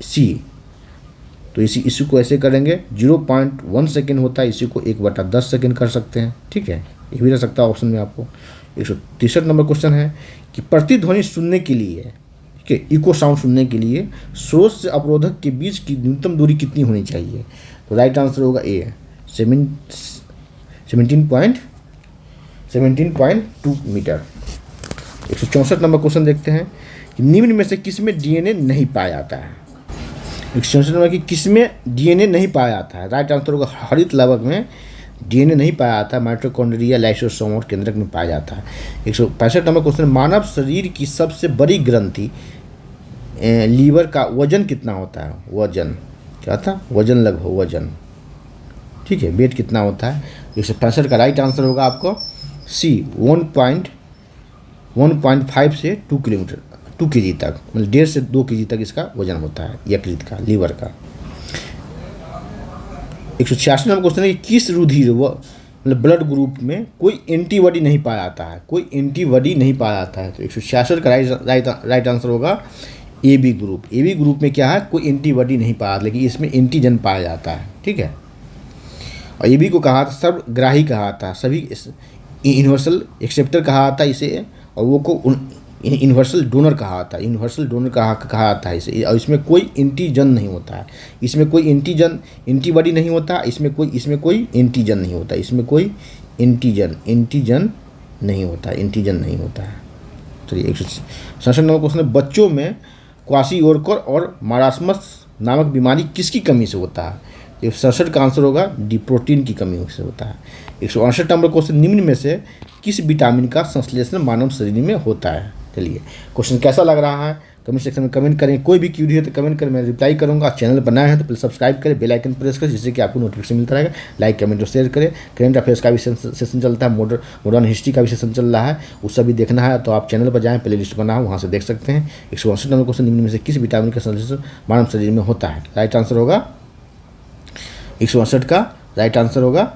सी। तो इसी को ऐसे करेंगे, 0.1 सेकेंड होता है, इसी को 1/10 सेकेंड कर सकते हैं। ठीक है, ये भी रह सकता है ऑप्शन में आपको। 163 नंबर क्वेश्चन है कि प्रतिध्वनि सुनने के लिए, ठीक है, इको साउंड सुनने के लिए स्रोत से अवरोधक के बीच की न्यूनतम दूरी कितनी होनी चाहिए, तो राइट आंसर होगा ए 17.2 मीटर। 164 नंबर क्वेश्चन देखते हैं कि निम्न में से किसमें डीएनए नहीं पाया जाता है। 164 नंबर कि किसमें डीएनए नहीं पाया जाता है, राइट आंसर होगा हरित लवक में डीएनए नहीं पाया जाता है, माइटोकॉन्ड्रिया, लाइसोसोम और केंद्रक में पाया जाता है। 165 नंबर क्वेश्चन, मानव शरीर की सबसे बड़ी ग्रंथि लीवर का वजन कितना होता है, वजन क्या था, वजन लगभग वजन, ठीक है, वेट कितना होता है। 165 का राइट आंसर होगा आपको सी 1.5 से 2 किलोमीटर 2 kg तक, मतलब 1.5 से 2 kg तक इसका वजन होता है यकृत का, लीवर का। 186 नंबर क्वेश्चन है कि किस रुधिर मतलब ब्लड ग्रुप में कोई एंटीबॉडी नहीं पाया जाता है, कोई एंटीबॉडी नहीं पाया जाता है। तो 166 का राइट आंसर होगा A B group. A B group में क्या है, कोई एंटीबॉडी नहीं पाया, लेकिन इसमें एंटीजन पाया जाता है, ठीक है। और ए बी को कहा था सर्वग्राही कहा था, सभी यूनिवर्सल एक्सेप्टर कहा था इसे, और वो को यूनिवर्सल डोनर कहा था, यूनिवर्सल डोनर कहा था इसे। और इसमें कोई एंटीजन नहीं होता है, इसमें कोई एंटीबॉडी नहीं होता, इसमें कोई एंटीजन नहीं होता, इसमें कोई एंटीजन नहीं होता, एंटीजन नहीं होता है। चलिए 167 नंबर क्वेश्चन है, बच्चों में क्वाशियोरकर और मारास्मस नामक बीमारी किसकी कमी से होता है। 167 का आंसर होगा डी, प्रोटीन की कमी से होता है। 168 नंबर क्वेश्चन, निम्न में से किस विटामिन का संश्लेषण मानव शरीर में होता है। चलिए क्वेश्चन कैसा लग रहा है कमेंट सेक्शन में कमेंट करें, कोई भी क्यूरी है तो कमेंट करें, मैं रिप्लाई करूंगा। चैनल बनाए हैं तो प्लीज़ सब्सक्राइब करें, बेल आइकन प्रेस करें, जिससे कि आपको नोटिफिकेशन मिलता रहेगा। लाइक कमेंट और शेयर करें। करेंट अफेयर्स का भी सेशन चलता है, मॉडर्न हिस्ट्री का भी सेशन चल रहा है, उससे भी देखना है तो आप चैनल पर जाएँ, प्ले लिस्ट बना वहाँ से देख सकते हैं। 168 नंबर क्वेश्चन, निम्न में से किस विटामिन का संश्लेषण मानव शरीर में होता है। राइट आंसर होगा 168 का राइट आंसर होगा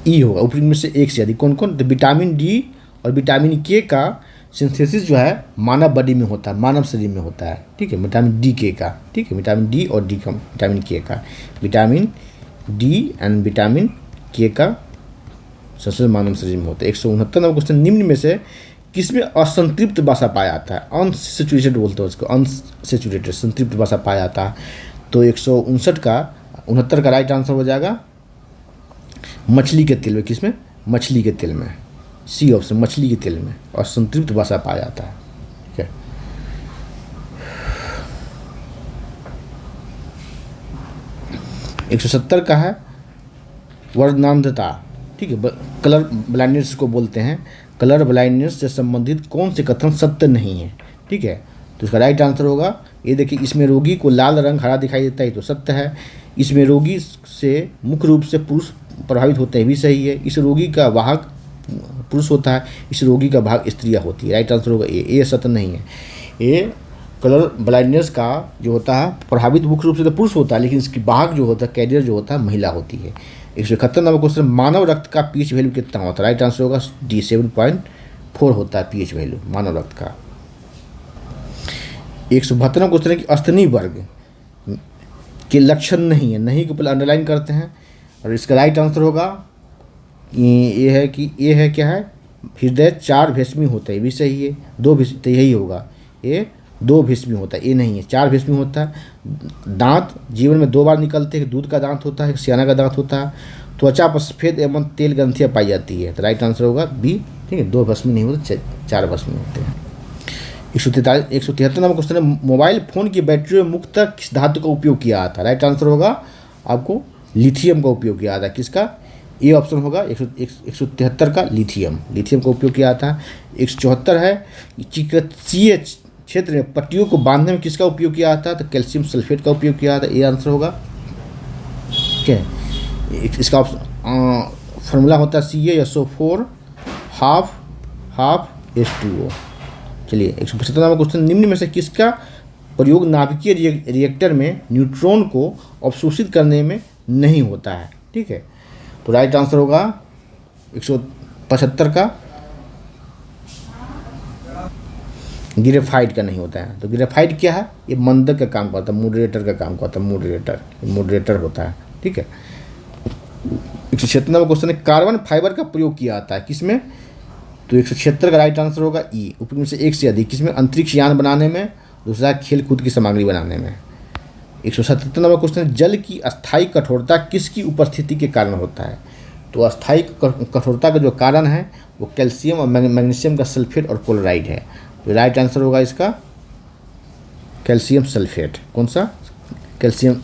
ई होगा, ऊपरी में से एक से अधिक। कौन कौन, तो विटामिन डी और विटामिन के का सिंथेसिस जो है मानव बॉडी में होता है, मानव शरीर में होता है, ठीक है, विटामिन डी के का, ठीक है, विटामिन डी और डी का विटामिन के का, विटामिन डी एंड विटामिन के का संश्लेषण मानव शरीर में होता है। 169 नंबर क्वेश्चन, निम्न में से किसमें असंतृप्त वसा पाया जाता है, अनसेचुरेटेड बोलते हैं उसको, अनसेचुरेटेड संतृप्त वसा पाया जाता है। तो 169 का 69 का राइट आंसर हो जाएगा मछली के तेल में, किसमें, मछली के तेल में, सी ऑप्शन, मछली के तेल में और संतृप्त वसा पाया जाता है, ठीक है। एक 170 का है वर्णनांधता, ठीक है, कलर ब्लाइंडनेस को बोलते हैं, कलर ब्लाइंडनेस से संबंधित कौन से कथन सत्य नहीं है, ठीक है। तो इसका राइट आंसर होगा ये, देखिए, इसमें रोगी को लाल रंग हरा दिखाई देता है, तो सत्य है। इसमें रोगी से मुख्य रूप से पुरुष प्रभावित होते हैं, भी सही है। इस रोगी का वाहक पुरुष होता है, इस रोगी का भाग स्त्रियाँ होती है। राइट आंसर होगा ए सत्य नहीं है। ये कलर ब्लाइंडनेस का जो होता है प्रभावित मुख्य रूप से तो पुरुष होता है, लेकिन इसकी वाहक जो होता है, कैरियर जो होता है, महिला होती है। 171 नंबर क्वेश्चन, मानव रक्त का पीएच वैल्यू कितना होता है। राइट आंसर होगा डी 7.4 होता है पीएच वैल्यू मानव रक्त का। 172 नंबर क्वेश्चन है कि अस्थनि वर्ग के लक्षण नहीं है, नहीं को पहले अंडरलाइन करते हैं, और इसका राइट आंसर होगा ये है कि ये है क्या है, हृदय 4 भेषमी होता है, भी सही है। 2 तो यही होगा, ये 2 भेषमी होता है, ये नहीं है, 4 भेषमी होता है। दांत जीवन में 2 बार निकलते हैं, दूध का दांत होता है, सियाना का दांत होता है। त्वचा पर सफेद एवं तेल ग्रंथियाँ पाई जाती है, तो राइट आंसर होगा बी, ठीक है। 2 भस्मी नहीं होते, 4 भस्मी होते हैं। 173 नंबर क्वेश्चन है, मोबाइल फोन की बैटरी में मुख्यतः किस धातु का उपयोग किया जाता है। राइट आंसर होगा आपको लिथियम का उपयोग किया जाता है, किसका, ए ऑप्शन होगा 173 का लिथियम का उपयोग किया जाता है। 174 है चिकित्सीय क्षेत्र में पट्टियों को बांधने में किसका उपयोग किया जाता है, तो कैल्शियम सल्फेट का उपयोग किया जाता है, ये आंसर होगा, ठीक है। इसका ऑप्शन फार्मूला होता है CaSO4 हाफ H2O। चलिए 175 नंबर क्वेश्चन, निम्न में से किसका प्रयोग नाभिकीय रिएक्टर में न्यूट्रॉन को अवशोषित करने में नहीं होता है, ठीक है। तो राइट आंसर होगा 175 का ग्रेफाइट का नहीं होता है। तो ग्रेफाइट क्या है, ये मंदक का काम करता है, मॉडरेटर का काम करता है, मॉडरेटर होता है, ठीक है। 176 नंबर क्वेश्चन है, कार्बन फाइबर का प्रयोग किया जाता है किसमें, तो 176 का राइट आंसर होगा ई, ऊपर में से एक से अधिक, किसमें, अंतरिक्ष यान बनाने में, दूसरा खेल कूद की सामग्री बनाने में। 177 नंबर क्वेश्चन, जल की अस्थायी कठोरता किसकी उपस्थिति के कारण होता है। तो अस्थायी कठोरता का जो कारण है वो कैल्शियम और मैग्नीशियम का सल्फेट और क्लोराइड है। तो राइट आंसर होगा इसका कैल्शियम सल्फेट। कौन सा, कैल्शियम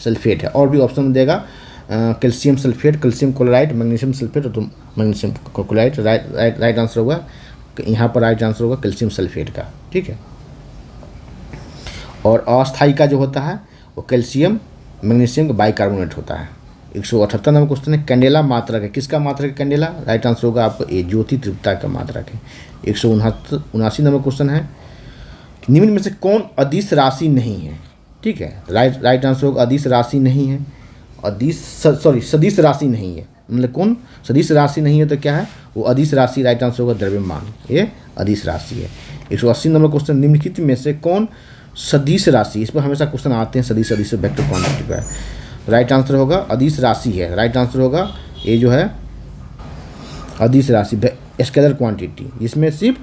सल्फेट है, और भी ऑप्शन देगा calcium sulphate, calcium chloride, magnesium sulphate और तो मैग्नीशियम क्लोराइड। राइट आंसर होगा यहाँ पर, राइट आंसर होगा कैल्शियम सल्फेट का, ठीक है। और अस्थायी का जो होता है वो कैल्शियम मैग्नीशियम का बाइकार्बोनेट होता है। 178 नंबर क्वेश्चन है कैंडेला मात्रक है, किसका मात्रक है कैंडेला? राइट आंसर होगा आपको ए, ज्योति तीव्रता का मात्रक है। 179 नंबर क्वेश्चन है निम्न में से कौन अदिश राशि नहीं है? ठीक है, राइट आंसर होगा अदिश राशि नहीं है, सदिश राशि नहीं है, मतलब कौन सदिश राशि नहीं है तो क्या है वो अदिश राशि। राइट आंसर होगा द्रव्यमान, ये अदिश राशि है। 180 नंबर क्वेश्चन निम्नलिखित में से कौन सदिश राशि, इस पर हमेशा क्वेश्चन आते हैं सदिश सदिश वेक्टर क्वांटिटी पर। राइट आंसर होगा अदिश राशि है। राइट आंसर होगा ये जो है अदिश राशि स्केलर क्वांटिटी, जिसमें सिर्फ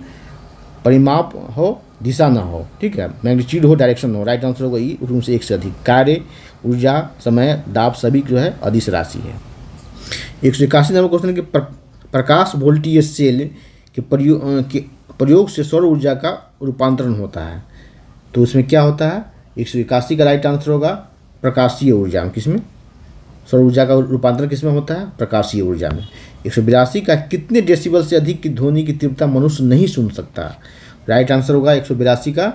परिमाप हो दिशा ना हो, ठीक है, मैग्नीट्यूड हो डायरेक्शन हो। राइट आंसर होगा ई, उसमें से एक से अधिक कार्य ऊर्जा समय दाब सभी जो है अदिश राशि है। 181 नंबर क्वेश्चन है कि प्रकाश वोल्टीय सेल के प्रयोग से सौर ऊर्जा का रूपांतरण होता है, तो उसमें क्या होता है? 181 का राइट आंसर होगा प्रकाशीय ऊर्जा में। किसमें? सौर ऊर्जा का रूपांतरण किसमें होता है? प्रकाशीय ऊर्जा में। 182 का कितने डेसिबल से अधिक की ध्वनि की तीव्रता मनुष्य नहीं सुन सकता? राइट आंसर होगा 182 का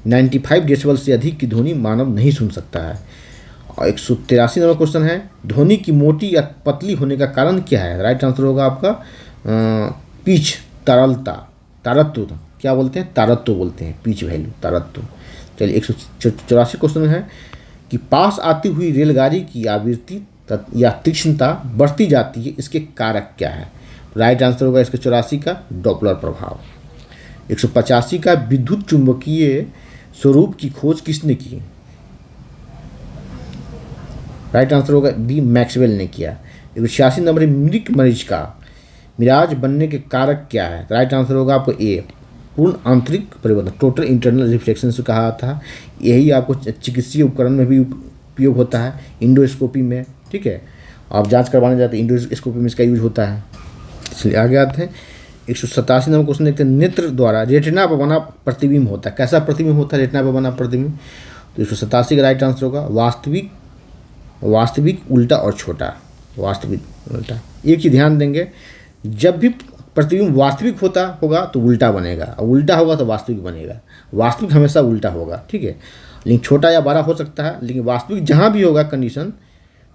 95 डेसिबल से अधिक की ध्वनि मानव नहीं सुन सकता है। और 183 नंबर क्वेश्चन है ध्वनि की मोटी या पतली होने का कारण क्या है? राइट आंसर होगा आपका पिच, तारत्व, क्या बोलते हैं? तारत्व बोलते हैं, पिच वैल्यू, तारत्व। चलिए 184 क्वेश्चन है कि पास आती हुई रेलगाड़ी की आवृत्ति या तीक्ष्णता बढ़ती जाती है, इसके कारक क्या है? राइट आंसर होगा 184 का डॉपलर प्रभाव। 185 का विद्युत चुंबकीय स्वरूप की खोज किसने की? राइट आंसर होगा बी, मैक्सवेल ने किया। 186 नंबर मिल्क मरीज का मिराज बनने के कारक क्या है? राइट आंसर होगा आपको ए, पूर्ण आंतरिक परिवर्तन, टोटल इंटरनल रिफ्लेक्शन से कहा था। यही आपको चिकित्सीय उपकरण में भी उपयोग होता है, इंडोस्कोपी में, ठीक है, आप जांच करवाने जाते हैं इंडोस्कोपी में इसका यूज होता है। इसलिए आगे आते हैं 187 नंबर क्वेश्चन देखते हैं नेत्र द्वारा रेटिना पर बना प्रतिबिंब होता है, कैसा प्रतिबिंब होता है रेटिना पर बना प्रतिबिंब? तो 187 का राइट आंसर होगा वास्तविक उल्टा और छोटा, वास्तविक उल्टा। एक ही ध्यान देंगे, जब भी प्रतिबिंब वास्तविक होता होगा तो उल्टा बनेगा, और उल्टा होगा तो वास्तविक बनेगा। वास्तविक हमेशा उल्टा होगा, ठीक है, लेकिन छोटा या बड़ा हो सकता है, लेकिन वास्तविक जहाँ भी होगा कंडीशन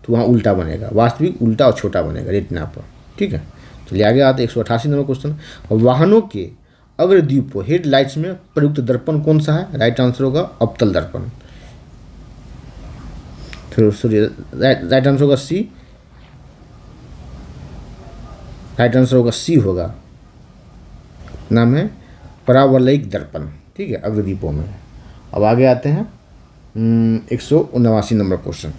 तो वहाँ उल्टा बनेगा, वास्तविक उल्टा और छोटा बनेगा रेटिना पर, ठीक है। चलिए आगे आते हैं 188 नंबर क्वेश्चन, वाहनों के अग्रदीपों हेडलाइट्स में प्रयुक्त दर्पण कौन सा है? राइट आंसर होगा अवतल दर्पण। फिर राइट आंसर होगा सी, राइट आंसर होगा सी होगा, नाम है परावलयिक दर्पण, ठीक है, अग्रदीपों में। अब आगे आते हैं 179 नंबर क्वेश्चन।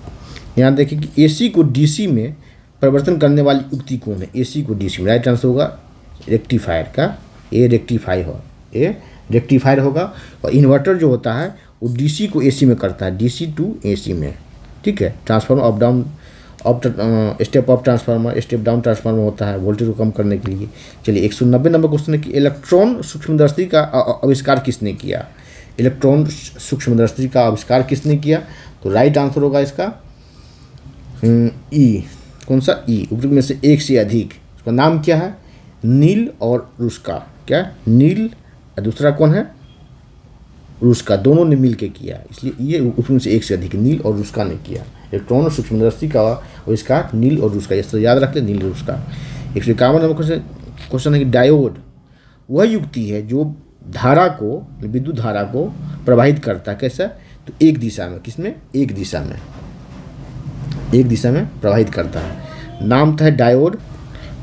यहाँ देखिए कि एसी को डीसी में परिवर्तन करने वाली युक्ति कौन है? एसी को डीसी में राइट आंसर होगा रेक्टिफायर का ए, रेक्टिफायर होगा। और इन्वर्टर जो होता है वो डीसी को एसी में करता है, डीसी टू एसी में, ठीक है। Transformer up down step up transformer, step down transformer होता है वोल्टेज को कम करने के लिए। चलिए 190 नंबर क्वेश्चन है कि इलेक्ट्रॉन सूक्ष्मदर्शी का आविष्कार किसने किया? इलेक्ट्रॉन सूक्ष्मदर्शी का आविष्कार किसने किया? तो राइट आंसर होगा इसका ई, कौन सा? ई, उपयुक्त में से एक से अधिक। उसका नाम क्या है? नील और रुस्का। क्या? नील, दूसरा कौन है? रुस्का, दोनों ने मिल के किया, इसलिए ये उपयुक्त में से एक से अधिक नील और रुस्का ने किया। इलेक्ट्रॉन और सूक्ष्मदर्शी का आविष्कार नील और रुस्का, इस तरह याद रख ले, नील और रुस्का। 151 नंबर क्वेश्चन है कि डायोड वह युक्ति है जो धारा को, विद्युत धारा को प्रवाहित करता है, कैसा? तो एक दिशा में, किसमें? एक दिशा में प्रवाहित करता है। नाम था डायोड,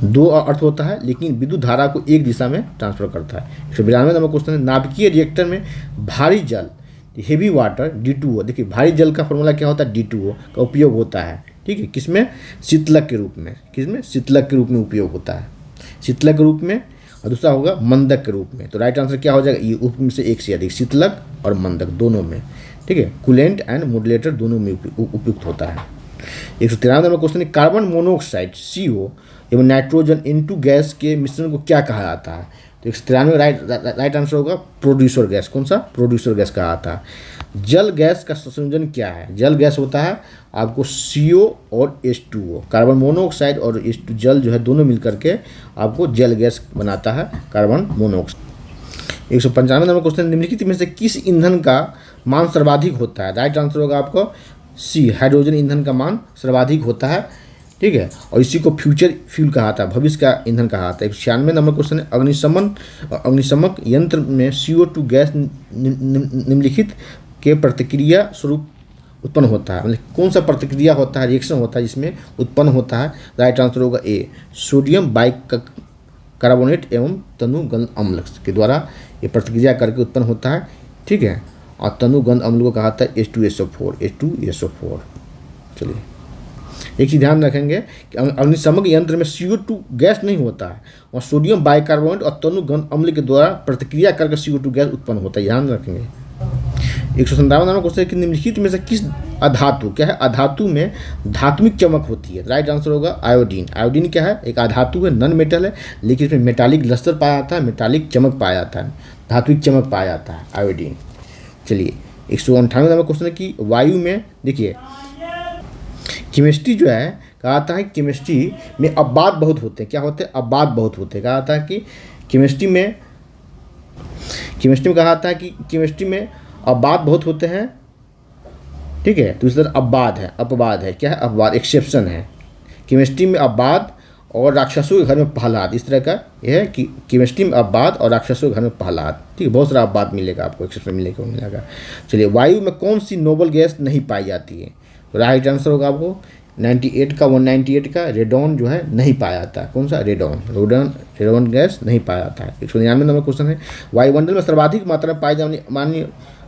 दो अर्थ होता है, लेकिन विद्युत धारा को एक दिशा में ट्रांसफर करता है। 192 नंबर क्वेश्चन है नाभिकीय रिएक्टर में भारी जल, हेवी वाटर D2O, देखिए भारी जल का फॉर्मूला क्या होता है? D2O का उपयोग होता है, ठीक है, किसमें? शीतलक के रूप में, किसमें? शीतलक के रूप में उपयोग होता है, शीतलक के रूप में। और दूसरा होगा मंदक के रूप में। तो राइट आंसर क्या हो जाएगा? ये उपयुक्त में से एक से अधिक, शीतलक और मंदक दोनों में, ठीक है। कूलेंट एंड मॉड्यूलेटर दोनों में उपयुक्त होता है। 193 नंबर क्वेश्चन है कार्बन मोनोऑक्साइड CO एवं नाइट्रोजन N2 गैस के मिश्रण को क्या कहा जाता है? तो 193 राइट आंसर होगा प्रोड्यूसर गैस। कौन सा? प्रोड्यूसर गैस कहा जाता है। जल गैस का संयोजन क्या है? जल गैस होता है आपको CO और H2O, कार्बन मोनोऑक्साइड और H2 जल जो है दोनों मिलकर के आपको जल गैस बनाता है कार्बन मोनोऑक्साइड। 195 नंबर क्वेश्चन निम्नलिखित में से किस ईंधन का मान सर्वाधिक होता है। राइट आंसर होगा आपको सी, हाइड्रोजन ईंधन का मान सर्वाधिक होता है, ठीक है। और इसी को फ्यूचर फ्यूल कहा था, भविष्य का ईंधन कहा था। 196 नंबर क्वेश्चन है, अग्निशमक यंत्र में CO2 गैस निम्नलिखित के प्रतिक्रिया स्वरूप उत्पन्न होता है, मतलब कौन सा प्रतिक्रिया होता है, रिएक्शन होता है जिसमें उत्पन्न होता है। राइट आंसर होगा ए, सोडियम बाइकार्बोनेट एवं तनुगंध अम्ल के द्वारा ये प्रतिक्रिया करके उत्पन्न होता है, ठीक है। और तनुगंध अम्ल को कहा था H2SO4। चलिए एक चीज़ ध्यान रखेंगे कि अग्निशमक यंत्र में CO2 गैस नहीं होता है, और सोडियम बाइकार्बोनेट और तनुगंध अम्ल के द्वारा प्रतिक्रिया करके CO2 गैस उत्पन्न होता है, ध्यान रखेंगे। 157 नंबर क्वेश्चन है कि निम्नलिखित में से किस अधातु, क्या है, अधातु में धात्विक चमक होती है। राइट आंसर होगा आयोडीन। आयोडीन क्या है, एक अधातु है, नॉन मेटल है, लेकिन इसमें मेटालिक लस्टर पाया जाता है, मेटालिक चमक पाया जाता है, धात्विक चमक पाया जाता है आयोडीन। चलिए 158 नंबर क्वेश्चन है कि वायु में, देखिए केमिस्ट्री जो है, कहा था है केमिस्ट्री में अपवाद बहुत होते हैं। क्या होते हैं, अपवाद बहुत होते हैं। कहा था कि केमिस्ट्री में कहा था कि केमिस्ट्री में अपवाद बहुत होते हैं, ठीक है। तो इस तरह अपवाद है, क्या है, अपवाद, एक्सेप्शन है। केमिस्ट्री में अपवाद और राक्षसों के घर में प्रहलाद, इस तरह का यह है कि केमिस्ट्री में अपवाद और राक्षसों के घर में प्रहलाद, ठीक है। बहुत सारा अपवाद मिलेगा आपको, एक्सेप्शन मिलेगा। चलिए वायु में कौन सी नोबल गैस नहीं पाई जाती है। तो राइट आंसर होगा आपको 198 का रेडॉन जो है नहीं पाया जाता है। कौन सा, रेडॉन गैस नहीं पाया जाता है। 199 नंबर क्वेश्चन है, वायुमंडल में सर्वाधिक मात्रा में पाई जाने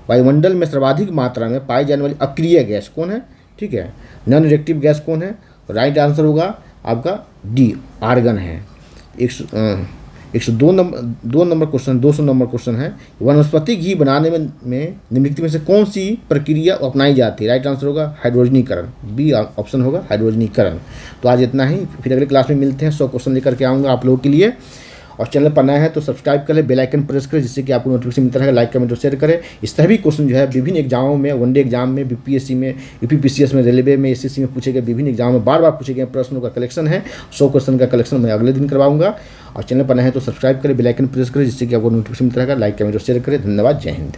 वायुमंडल में सर्वाधिक मात्रा में पाई जाने वाली अक्रिय गैस कौन है, ठीक है, नॉन रिएक्टिव गैस कौन है। राइट आंसर होगा आपका डी, आर्गन है। 200 नंबर क्वेश्चन है, वनस्पति घी बनाने में निम्नलिखित में से कौन सी प्रक्रिया अपनाई जाती है। राइट आंसर होगा हाइड्रोजनीकरण, बी ऑप्शन होगा हाइड्रोजनीकरण। तो आज इतना ही, फिर अगले क्लास में मिलते हैं। 100 क्वेश्चन लेकर के आऊँगा आप लोगों के लिए। और चैनल पर नया है तो सब्सक्राइब करें, बेल आइकन प्रेस करें, जिससे कि आपको नोटिफिकेशन मिलता रहेगा। लाइक कमेंट और शेयर करें। इस तरह भी क्वेश्चन जो है विभिन्न एग्जामों में, वनडे एग्जाम में, BPSC में, UPPCS में, रेलवे में, SSC में पूछे गए विभिन्न एग्जाम में बार पूछे गए प्रश्नों का कलेक्शन है। 100 क्वेश्चन का कलेक्शन मैं अगले दिन करवाऊंगा। और चैनल पर नया है तो सब्सक्राइब करें, बेल आइकन प्रेस करें, जिससे कि आपको नोटिफिकेशन मिलता रहेगा। लाइक कमेंट और शेयर करें। धन्यवाद, जय हिंद।